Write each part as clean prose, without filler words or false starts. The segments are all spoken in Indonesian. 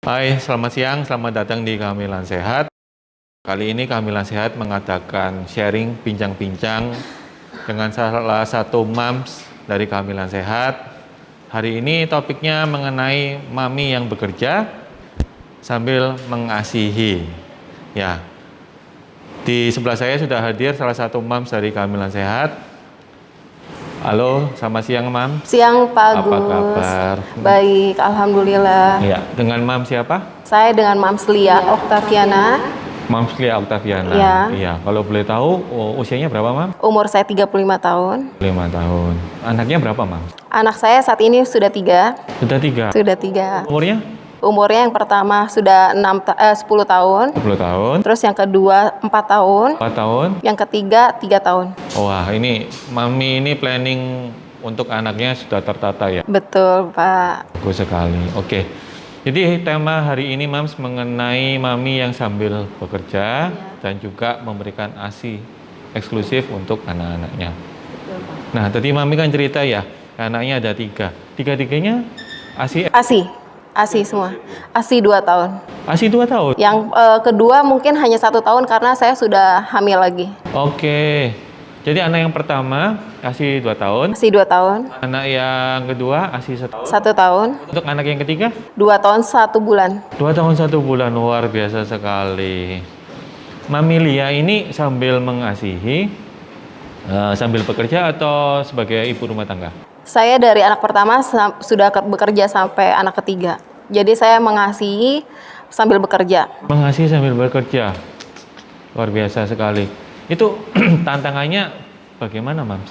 Hai, selamat siang, selamat datang di Kehamilan Sehat. Kali ini Kehamilan Sehat mengadakan sharing, bincang-bincang dengan salah satu moms dari Kehamilan Sehat. Hari ini topiknya mengenai mami yang bekerja sambil mengasihi. Ya, di sebelah saya sudah hadir salah satu moms dari Kehamilan Sehat. Halo, selamat siang, Mam. Siang, Pak Agus. Apa kabar? Baik, alhamdulillah. Ya, dengan Mam siapa? Saya dengan Mams Lia Oktaviana. Mams Lia Oktaviana. Ya. Iya, kalau boleh tahu usianya berapa, Mam? Umur saya 35 tahun. 5 tahun. Anaknya berapa, Mam? Anak saya saat ini sudah 3. Sudah 3. Sudah 3. Umurnya? Umurnya yang pertama sudah 10 tahun. 10 tahun. Terus yang kedua 4 tahun. 4 tahun. Yang ketiga 3 tahun. Wah, ini Mami ini planning untuk anaknya sudah tertata ya? Betul, Pak. Bagus sekali. Oke. Jadi tema hari ini, Mams, mengenai mami yang sambil bekerja dan juga memberikan ASI eksklusif untuk anak-anaknya. Nah, tadi mami kan cerita ya, anaknya ada 3. Tiga-tiganya ASI? ASI semua. ASI 2 tahun. ASI 2 tahun? Yang kedua mungkin hanya 1 tahun karena saya sudah hamil lagi. Oke. Jadi anak yang pertama ASI 2 tahun. ASI 2 tahun. Anak yang kedua ASI 1 tahun. 1 tahun. Untuk anak yang ketiga? 2 tahun 1 bulan. 2 tahun 1 bulan, luar biasa sekali. Mami Lia ini sambil mengasihi, sambil bekerja atau sebagai ibu rumah tangga? Saya dari anak pertama sudah bekerja sampai anak ketiga. Jadi saya mengasihi sambil bekerja. Mengasihi sambil bekerja, luar biasa sekali. Itu tantangannya bagaimana, Mam?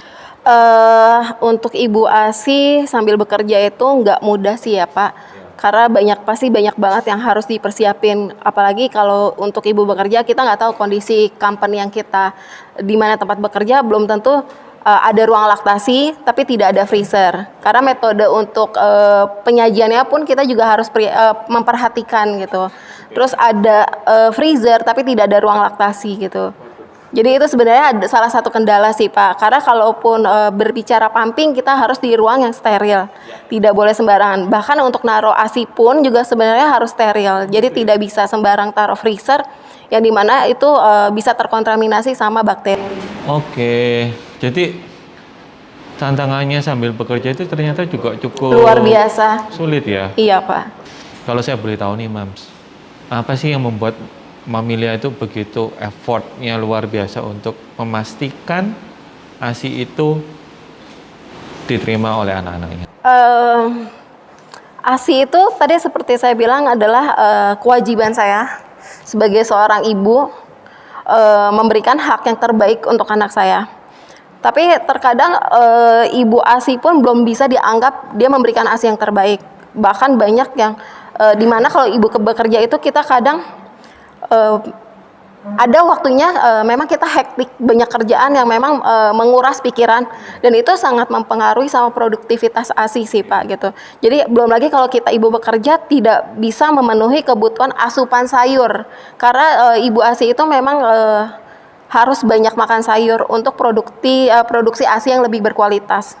Untuk ibu ASI sambil bekerja itu nggak mudah sih ya, Pak. Karena pasti banyak banget yang harus dipersiapin. Apalagi kalau untuk ibu bekerja, kita nggak tahu kondisi company yang kita di mana tempat bekerja, belum tentu ada ruang laktasi, tapi tidak ada freezer. Karena metode untuk penyajiannya pun kita juga harus memperhatikan gitu. Terus ada freezer, tapi tidak ada ruang laktasi gitu. Jadi itu sebenarnya ada salah satu kendala sih, Pak. Karena kalaupun berbicara pumping, kita harus di ruang yang steril. Tidak boleh sembarangan. Bahkan untuk naruh ASI pun juga sebenarnya harus steril. Jadi tidak bisa sembarang taruh freezer, yang dimana itu bisa terkontaminasi sama bakteri. Oke, jadi tantangannya sambil bekerja itu ternyata juga cukup luar biasa sulit ya? Iya, Pak. Kalau saya boleh tahu nih, Mams, apa sih yang membuat Mami Lia itu begitu effortnya luar biasa untuk memastikan ASI itu diterima oleh anak-anaknya? ASI itu tadi seperti saya bilang adalah kewajiban saya sebagai seorang ibu memberikan hak yang terbaik untuk anak saya. Tapi terkadang ibu ASI pun belum bisa dianggap dia memberikan ASI yang terbaik. Bahkan banyak yang dimana kalau ibu bekerja itu kita kadang ada waktunya memang kita hektik, banyak kerjaan yang memang menguras pikiran, dan itu sangat mempengaruhi sama produktivitas ASI sih, Pak, gitu. Jadi belum lagi kalau kita ibu bekerja tidak bisa memenuhi kebutuhan asupan sayur, karena ibu ASI itu memang harus banyak makan sayur untuk produksi ASI yang lebih berkualitas.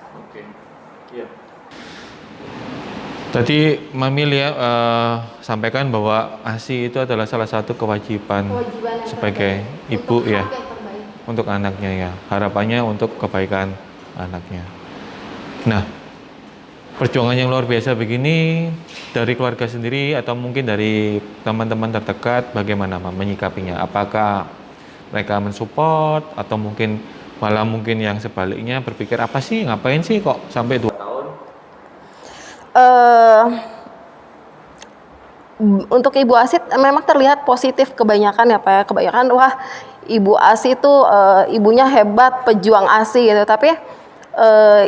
Tadi Mami Lia sampaikan bahwa ASI itu adalah salah satu kewajiban sebagai ibu ya, untuk anaknya ya. Harapannya untuk kebaikan anaknya. Nah, perjuangan yang luar biasa begini dari keluarga sendiri atau mungkin dari teman-teman terdekat, bagaimana menyikapinya? Apakah mereka mensupport atau malah mungkin yang sebaliknya berpikir apa sih, ngapain sih kok sampai 2 tahun? Untuk ibu ASI memang terlihat positif kebanyakan ya, Pak ya. Kebanyakan wah ibu ASI itu ibunya hebat, pejuang ASI gitu. Tapi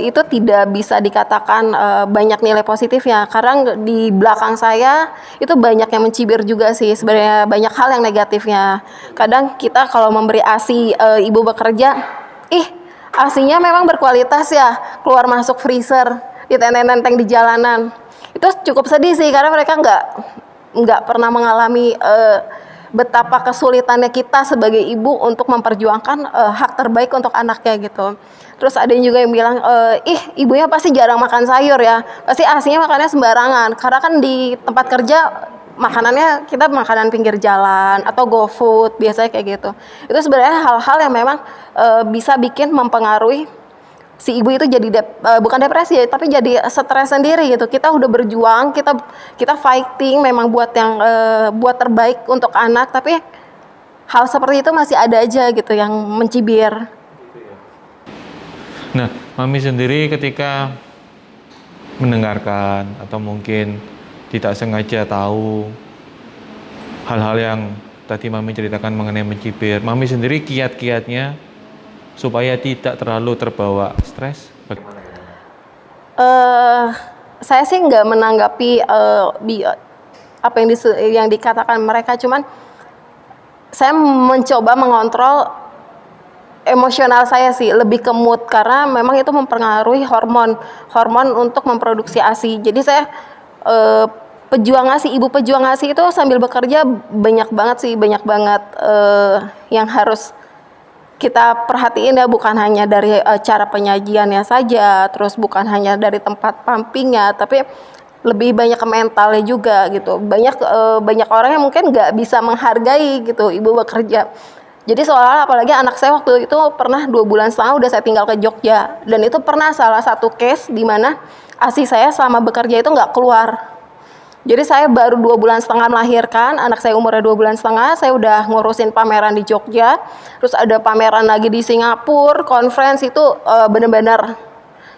itu tidak bisa dikatakan banyak nilai positifnya, karena di belakang saya itu banyak yang mencibir juga sih, sebenarnya banyak hal yang negatifnya. Kadang kita kalau memberi ASI ibu bekerja, ASInya memang berkualitas ya, keluar masuk freezer, ditenteng-tenteng di jalanan. Itu cukup sedih sih, karena mereka nggak pernah mengalami betapa kesulitannya kita sebagai ibu untuk memperjuangkan hak terbaik untuk anaknya gitu. Terus ada juga yang bilang, ibunya pasti jarang makan sayur ya, pasti ASInya makannya sembarangan. Karena kan di tempat kerja makanannya kita makanan pinggir jalan atau GoFood biasanya kayak gitu. Itu sebenarnya hal-hal yang memang bisa bikin mempengaruhi si ibu itu jadi bukan depresi ya, tapi jadi stres sendiri gitu. Kita udah berjuang, kita fighting memang buat yang buat terbaik untuk anak, tapi hal seperti itu masih ada aja gitu yang mencibir. Nah, Mami sendiri ketika mendengarkan atau mungkin tidak sengaja tahu hal-hal yang tadi Mami ceritakan mengenai mencibir, Mami sendiri kiat-kiatnya supaya tidak terlalu terbawa stres? Bagaimana? Saya sih nggak menanggapi apa yang dikatakan mereka, cuman saya mencoba mengontrol emosional saya sih, lebih ke mood, karena memang itu mempengaruhi hormon untuk memproduksi ASI. Jadi saya ibu pejuang ASI itu sambil bekerja banyak banget yang harus kita perhatiin ya, bukan hanya dari cara penyajiannya saja, terus bukan hanya dari tempat pumpingnya, tapi lebih banyak ke mentalnya juga gitu. Banyak orang yang mungkin nggak bisa menghargai gitu ibu bekerja. Jadi seolah-olah, apalagi anak saya waktu itu pernah 2,5 bulan udah saya tinggal ke Jogja, dan itu pernah salah satu case di mana ASI saya selama bekerja itu nggak keluar. Jadi saya baru 2,5 bulan melahirkan, anak saya umurnya 2,5 bulan, saya udah ngurusin pameran di Jogja, terus ada pameran lagi di Singapura, conference itu benar-benar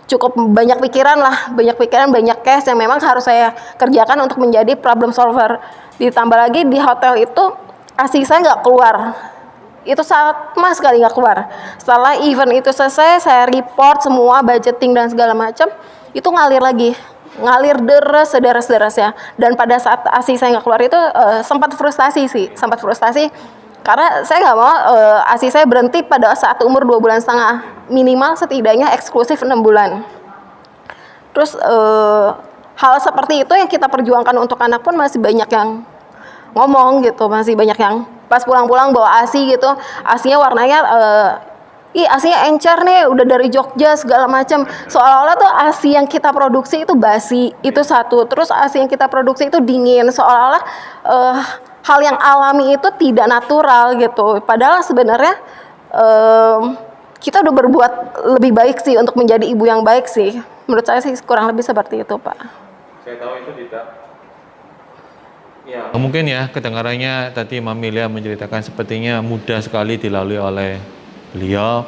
cukup banyak pikiran, banyak case yang memang harus saya kerjakan untuk menjadi problem solver. Ditambah lagi di hotel itu ASI saya nggak keluar. Itu sama sekali nggak keluar. Setelah event itu selesai, saya report semua budgeting dan segala macam, itu ngalir deras-derasnya. Dan pada saat ASI saya nggak keluar itu sempat frustasi karena saya nggak mau ASI saya berhenti pada saat umur 2,5 bulan, minimal setidaknya eksklusif 6 bulan. Terus hal seperti itu yang kita perjuangkan untuk anak pun masih banyak yang ngomong gitu, masih banyak yang pas pulang-pulang bawa ASI gitu, ASInya warnanya ASInya encer nih, udah dari Jogja segala macam. Seolah-olah tuh ASI yang kita produksi itu basi, itu satu. Terus ASI yang kita produksi itu dingin, seolah-olah hal yang alami itu tidak natural gitu. Padahal sebenarnya kita udah berbuat lebih baik sih untuk menjadi ibu yang baik sih. Menurut saya sih kurang lebih seperti itu, Pak. Saya tahu itu tidak. Ya, mungkin ya kedengarannya tadi Mami Lia menceritakan sepertinya mudah sekali dilalui oleh beliau,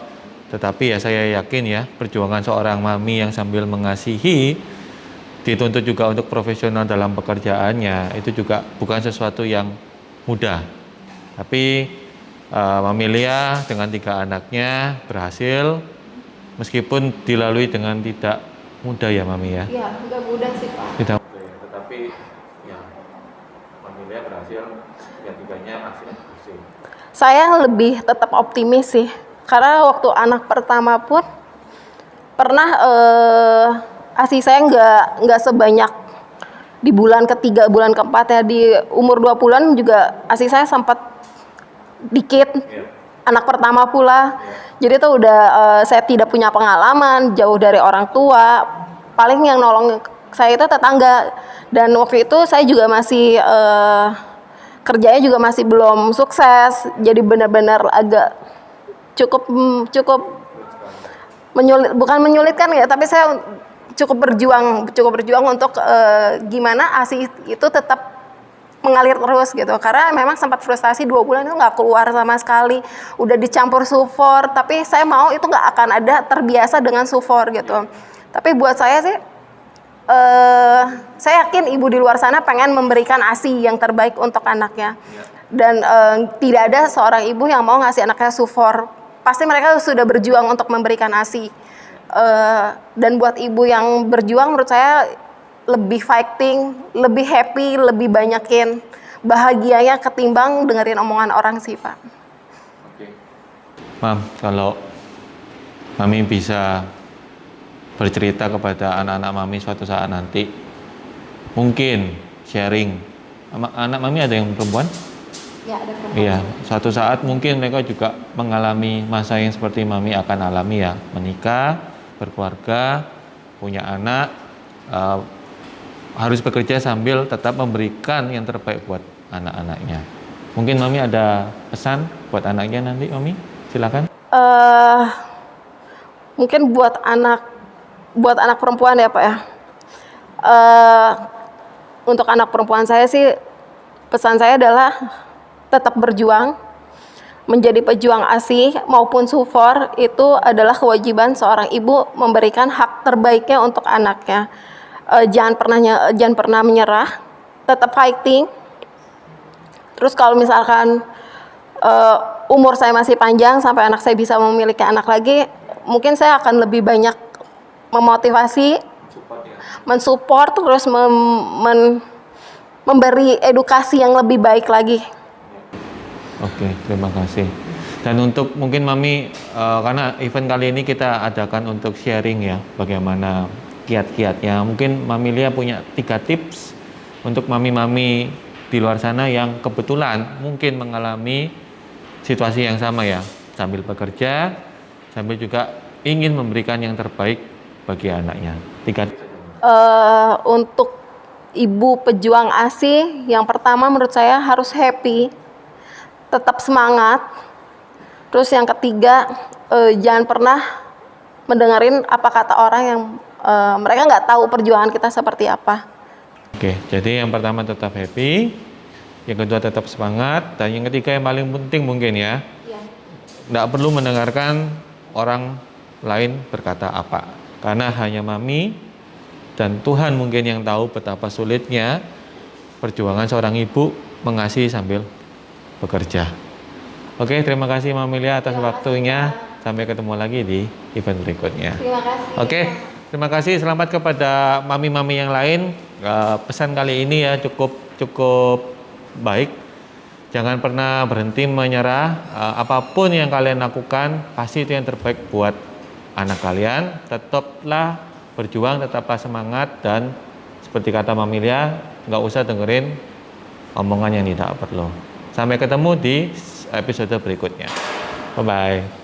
tetapi ya saya yakin ya perjuangan seorang mami yang sambil mengasihi dituntut juga untuk profesional dalam pekerjaannya itu juga bukan sesuatu yang mudah. Tapi Mami Lia dengan 3 anaknya berhasil meskipun dilalui dengan tidak mudah ya Mami ya. Iya, nggak mudah sih Pak. Tidak mudah ya, tetapi ya Mami Lia berhasil, yang 3-nya hasilnya berhasil. Saya lebih tetap optimis sih, karena waktu anak pertama pun pernah ASI saya nggak sebanyak di bulan ketiga, bulan keempat ya. Di umur 2 bulan juga ASI saya sempat dikit, anak pertama pula. Jadi itu udah saya tidak punya pengalaman, jauh dari orang tua, paling yang nolong saya itu tetangga. Dan waktu itu saya juga masih kerjanya juga masih belum sukses, jadi benar-benar agak cukup bukan menyulitkan ya, tapi saya cukup berjuang untuk gimana ASI itu tetap mengalir terus gitu, karena memang sempat frustasi 2 bulan itu nggak keluar sama sekali, udah dicampur sufor, tapi saya mau itu nggak akan ada terbiasa dengan sufor gitu. Tapi buat saya sih saya yakin ibu di luar sana pengen memberikan ASI yang terbaik untuk anaknya. Dan tidak ada seorang ibu yang mau ngasih anaknya sufor. Pasti mereka sudah berjuang untuk memberikan ASI. Dan buat ibu yang berjuang, menurut saya lebih fighting, lebih happy, lebih banyakin bahagianya ketimbang dengerin omongan orang sih Pak. Oke. Mam, kalau Mami bisa bercerita kepada anak-anak Mami suatu saat nanti, mungkin sharing. Anak Mami ada yang perempuan? Ya, ada perempuan. Iya, suatu saat mungkin mereka juga mengalami masa yang seperti Mami akan alami ya, menikah, berkeluarga, punya anak, harus bekerja sambil tetap memberikan yang terbaik buat anak-anaknya. Mungkin Mami ada pesan buat anaknya nanti, Mami? Silakan. Mungkin buat anak perempuan ya Pak ya. Untuk anak perempuan saya sih, pesan saya adalah tetap berjuang. Menjadi pejuang ASI maupun SUFOR itu adalah kewajiban seorang ibu memberikan hak terbaiknya untuk anaknya. Jangan pernah menyerah, tetap fighting. Terus kalau misalkan umur saya masih panjang sampai anak saya bisa memiliki anak lagi, mungkin saya akan lebih banyak memotivasi, mensupport, terus memberi edukasi yang lebih baik lagi. Oke, terima kasih. Dan untuk mungkin Mami, karena event kali ini kita adakan untuk sharing ya, bagaimana kiat-kiatnya. Mungkin Mami Lia punya 3 tips untuk mami-mami di luar sana yang kebetulan mungkin mengalami situasi yang sama ya, sambil bekerja, sambil juga ingin memberikan yang terbaik bagi anaknya. 3 tips. Untuk ibu pejuang ASI, yang pertama menurut saya harus happy, tetap semangat. Terus yang ketiga, jangan pernah mendengarin apa kata orang yang mereka nggak tahu perjuangan kita seperti apa. Oke, jadi yang pertama tetap happy, yang kedua tetap semangat, dan yang ketiga yang paling penting mungkin ya, nggak perlu mendengarkan orang lain berkata apa, karena hanya Mami dan Tuhan mungkin yang tahu betapa sulitnya perjuangan seorang ibu mengasihi sambil bekerja. Oke, terima kasih Mami Lia atas waktunya. Sampai ketemu lagi di event berikutnya. Terima kasih. Oke, terima kasih. Selamat kepada mami-mami yang lain. Pesan kali ini ya cukup baik. Jangan pernah berhenti menyerah. Apapun yang kalian lakukan, pasti itu yang terbaik buat anak kalian. Tetaplah berjuang, tetaplah semangat, dan seperti kata Mami Lia, nggak usah dengerin omongan yang tidak perlu. Sampai ketemu di episode berikutnya. Bye-bye.